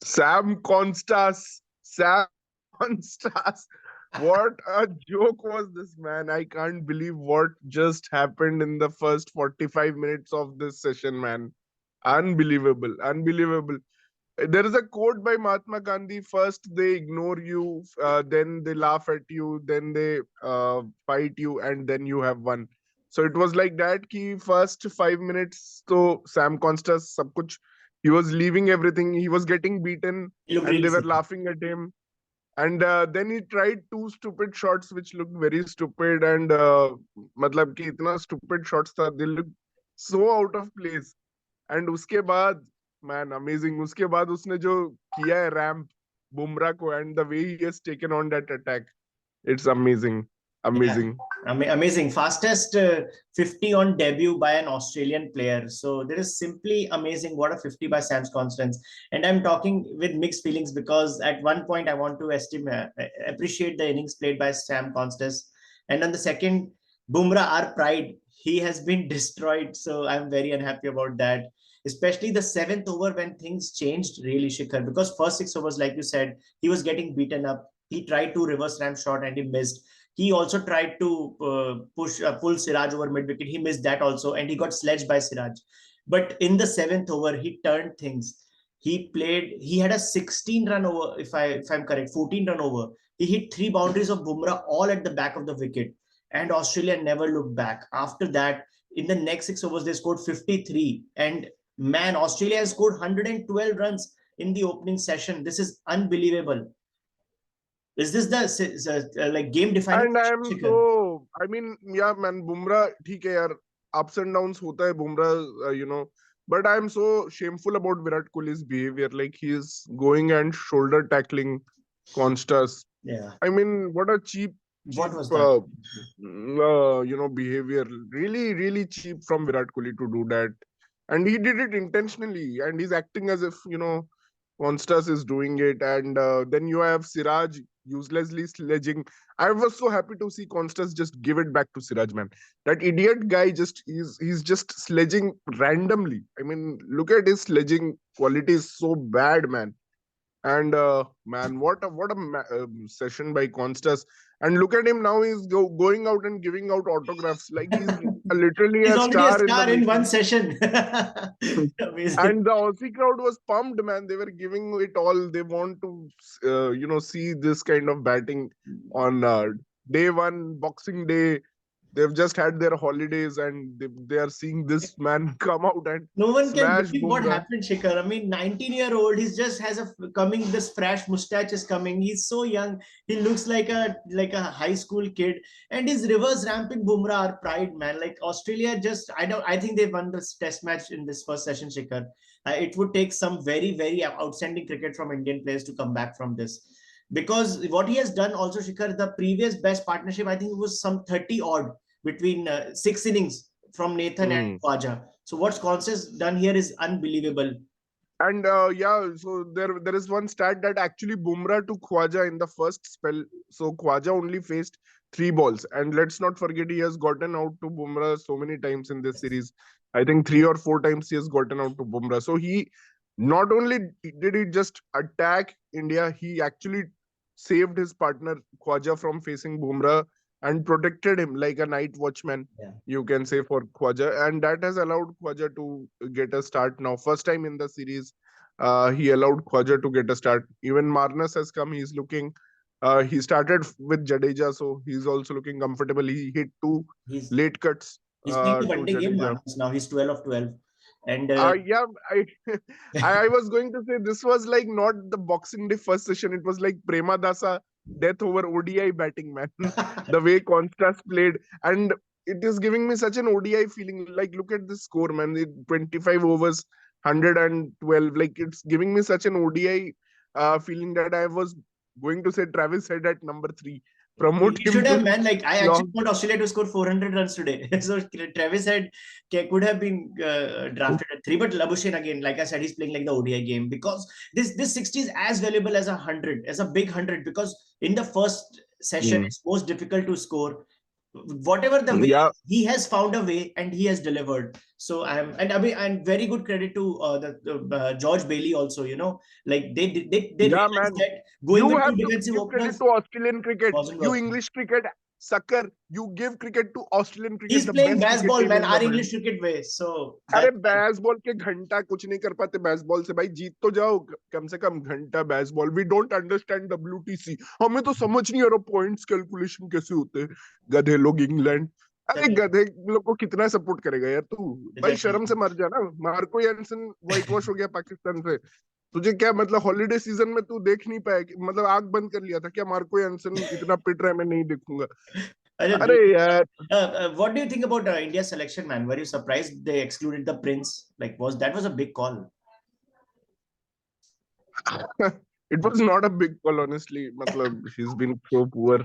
Sam Konstas. Sam Konstas. What a joke was this, man. I can't believe what just happened in the first 45 minutes of this session, man. Unbelievable. Unbelievable. There is a quote by Mahatma Gandhi: first they ignore you, then they laugh at you, then they fight you, and then you have won. So it was like that ki first 5 minutes so Sam Constas sab kuch, he was leaving everything, he was getting beaten, He looked and really they were sick. laughing at him. And then he tried two stupid shots which looked very stupid, and matlab ki itna stupid shots tha, they looked so out of place. And उसके बाद man amazing, उसके बाद उसने जो किया है ramp Bumrah को, and the way he has taken on that attack, it's amazing. Yeah, amazing. amazing. Fastest 50 on debut by an Australian player. So that is simply amazing. What a 50 by Sam Konstas. And I'm talking with mixed feelings because at one point I want to appreciate the innings played by Sam Konstas. And on the second, Bumrah, our pride, he has been destroyed. So I'm very unhappy about that. Especially the seventh over when things changed really, Shikhar, because first 6 overs, like you said, he was getting beaten up. He tried to reverse ramp shot and he missed. He also tried to pull Siraj over mid wicket. He missed that also, and he got sledged by Siraj. But in the seventh over, he turned things. He played. He had a 16 run over, if I'm correct, 14 run over. He hit 3 boundaries of Bumrah all at the back of the wicket, and Australia never looked back. After that, in the next 6 overs, they scored 53, and man, Australia has scored 112 runs in the opening session. This is unbelievable. Is this the like game defining and I am so, Shikhar? I mean yeah man Bumrah ठीक है यार, ups and downs होता है Bumrah, you know, but I am so shameful about Virat Kohli's behaviour, like he is going and shoulder tackling Konstas. Yeah. I mean, what a cheap, What cheap, was that? behavior. Really, really cheap from Virat Kohli to do that. And he did it intentionally. And he's acting as if, Constas is doing it. And then you have Siraj uselessly sledging. I was so happy to see Constas just give it back to Siraj, man. That idiot guy he's just sledging randomly. I mean, look at his sledging quality is so bad, man. And man, what a session by Constas. And look at him now, he's going out and giving out autographs like he's literally He's a already a star in the star in one making. session. Amazing. And the Aussie crowd was pumped, man. They were giving it all. They want to see this kind of batting on day one, Boxing Day. They've just had their holidays, and they are seeing this man come out and No one can smash believe what Bumrah. happened, Shikhar. I mean, 19-year-old, he's just has a coming. This fresh mustache is coming. He's so young. He looks like a high school kid, and his reverse ramping Bumrah, our pride, man. Like Australia, just I don't. I think they won this Test match in this first session, Shikhar. It would take some very very outstanding cricket from Indian players to come back from this. Because what he has done also, Shikhar, the previous best partnership, I think it was some 30 odd between 6 innings from Nathan and Hmm. Khwaja. So what Konstas has done here is unbelievable. And yeah, so there is one stat that actually Bumrah to Khwaja in the first spell. So Khwaja only faced 3 balls, and let's not forget he has gotten out to Bumrah so many times in this series. I think 3 or 4 times he has gotten out to Bumrah. So he not only did he just attack India, he actually saved his partner Khwaja from facing Bumrah and protected him like a night watchman, Yeah. you can say, for Khwaja, and that has allowed Khwaja to get a start now. First time in the series, he allowed Khwaja to get a start. Even Marnus has come. He's looking. He started with Jadeja, so he's also looking comfortable. He hit 2 He's late cuts he's playing the to one day game, Jadeja. Manas. Now he's 12 of 12. And Yeah, I, I was going to say this was like not the Boxing Day first session. It was like Prema Dasa death over ODI batting, man. The way Constas played, and it is giving me such an ODI feeling. Like, look at this score, man. 25 overs, 112. Like, it's giving me such an ODI feeling that I was going to say Travis Head at number 3. Promote you him should have, to man. Like, I actually long. want Australia to score 400 runs today. So Travis had could have been drafted at 3. But Labuschagne, again, like I said, he's playing like the ODI game because this 60 is as valuable as 100, as a big 100. Because in the first session, Hmm. it's most difficult to score. whatever the way, Yeah, he has found a way and he has delivered. So and very good credit to George Bailey also. Like they yeah, realized man. that going You with two have to defensive give credit openers to Australian cricket. wasn't You working. English cricket sucker. You give cricket to Australian cricket, He's the playing best cricket baseball, team man, in the our world. English cricket way. So अरे that's why. Baseball के घंटा कुछ नहीं कर पाते baseball से भाई जीत तो जाओ कम से कम घंटा baseball we don't understand WTC हमें तो समझ नहीं आ रहा पॉइंट्स कैलकुलेशन कैसे होते हैं गधे लोग इंग्लैंड अरे गधे लोग को कितना सपोर्ट करेगा यार तू भाई शर्म से मर जा ना मार्को यानसन व्हाइट वॉश हो गया पाकिस्तान से तुझे क्या मतलब हॉलीडे सीजन में तू देख नहीं पाया मतलब आंख बंद कर लिया था क्या मार्को यानसन इतना पिट रहा है मैं नहीं देखूंगा अरे यार What do you think about India's selection, man? Were you surprised they excluded the Prince? Like, was a big call? it was not a big call honestly matlab he's been so poor.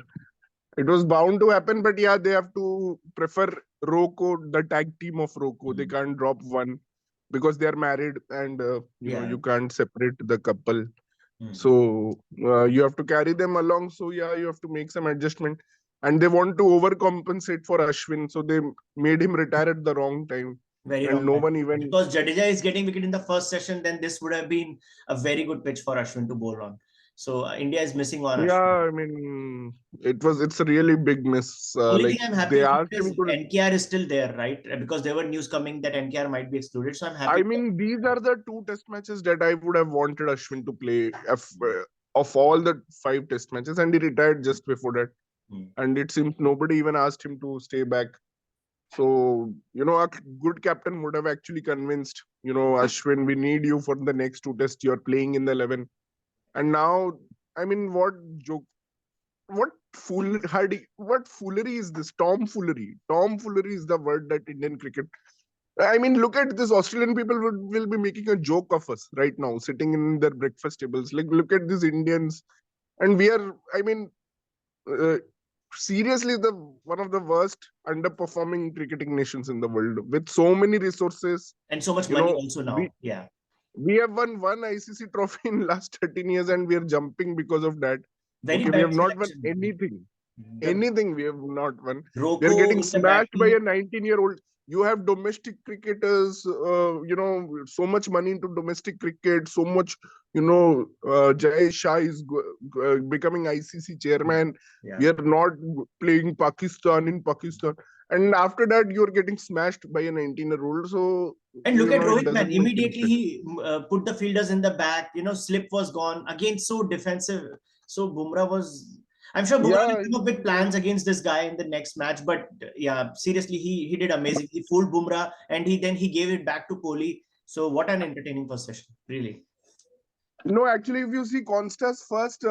It was bound to happen, but yeah, they have to prefer Rocco, the tag team of Rocco. They can't drop one because they are married, and Yeah. you can't separate the couple. Mm. So you have to carry them along. So yeah, you have to make some adjustment, and they want to overcompensate for Ashwin, so they made him retire at the wrong time, Very and wrong no time. one even. Because Jadeja is getting wicket in the first session, then this would have been a very good pitch for Ashwin to bowl on. So India is missing on Yeah, Ashwin. I mean, it's a really big miss. Only thing Like I'm they happy asked is him to. NKR is still there, right? Because there were news coming that NKR might be excluded. So I'm I happy. mean, these are the two test matches that I would have wanted Ashwin to play of all the 5 test matches, and he retired just before that. Hmm. And it seems nobody even asked him to stay back. So, a good captain would have actually convinced, Ashwin, we need you for the next 2 tests. You're playing in the 11. And now, I mean, what joke, what foolery is this? Tomfoolery. Tomfoolery is the word that Indian cricket. I mean, look at this. Australian people will be making a joke of us right now, sitting in their breakfast tables. Like, look at these Indians, and we are. I mean, uh, seriously, the one of the worst underperforming cricketing nations in the world, with so many resources. And so much You money know, also we now. Yeah. we have won one ICC trophy in last 13 years, and we are jumping because of that. Very Okay, we have bad not won selection. anything. The Anything we have not won. We are Rocco getting in the smashed by batting. a 19-year-old. You have domestic cricketers, so much money into domestic cricket, so much, Jay Shah is becoming ICC chairman. Yeah. We are not playing Pakistan in Pakistan. And after that, you're getting smashed by a 19-year-old. So, And look at it Rohit, man. doesn't make any Immediately sense. he put the fielders in the back. Slip was gone. Again, so defensive. So Bumrah was. I'm sure Bumrah will Yeah, come up with plans against this guy in the next match. But yeah, seriously, he did amazing. He fooled Bumrah, and he gave it back to Kohli. So what an entertaining first session, really. no, actually, if you see Konstas first,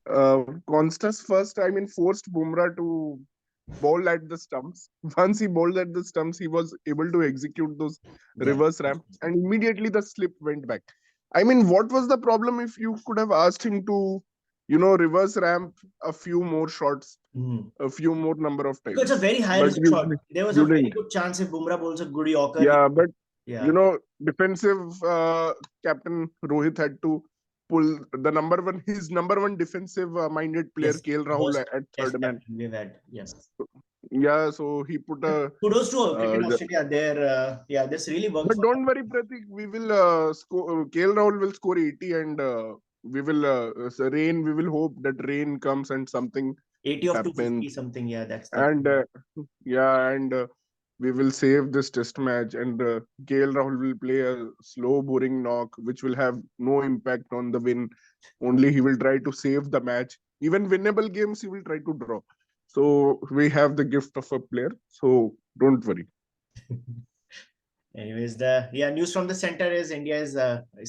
Konstas first, I mean, forced Bumrah to bowl at the stumps. Once he bowled at the stumps, he was able to execute those Yeah. reverse ramp, and immediately the slip went back. I mean, what was the problem if you could have asked him to, reverse ramp a few more shots, Mm. a few more number of Because it's a times? very high But risk shot. There was a you very didn't. good chance if Bumrah bowls a good Yorker. Yeah, but Yeah. defensive captain Rohit had to pull the his number one defensive minded player Yes. KL Rahul Worst at test third man. captain we've had. Yes. Yeah, so he put a. Kudos to Cricket Uh, Australia. Yeah, this really worked but for them. don't worry, Pratik. We will score. KL Rahul will score 80, and we will rain. We will hope that rain comes and something 80 of 250 happens. something. Yeah, that's the. And yeah, and we will save this test match, and KL Rahul will play a slow, boring knock, which will have no impact on the win. Only he will try to save the match. Even winnable games, he will try to draw. So we have the gift of a player. So don't worry. Anyways, the news from the center is India is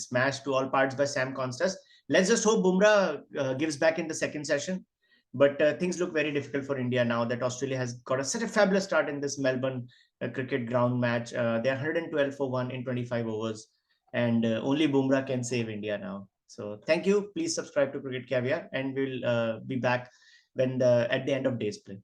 smashed to all parts by Sam Konstas. Let's just hope Bumrah gives back in the second session. But things look very difficult for India now that Australia has got such a fabulous start in this Melbourne cricket ground match. They're 112 for 1 in 25 overs. And only Bumrah can save India now. So thank you. Please subscribe to Cricket Caviar, and we'll be back at the end of day's play.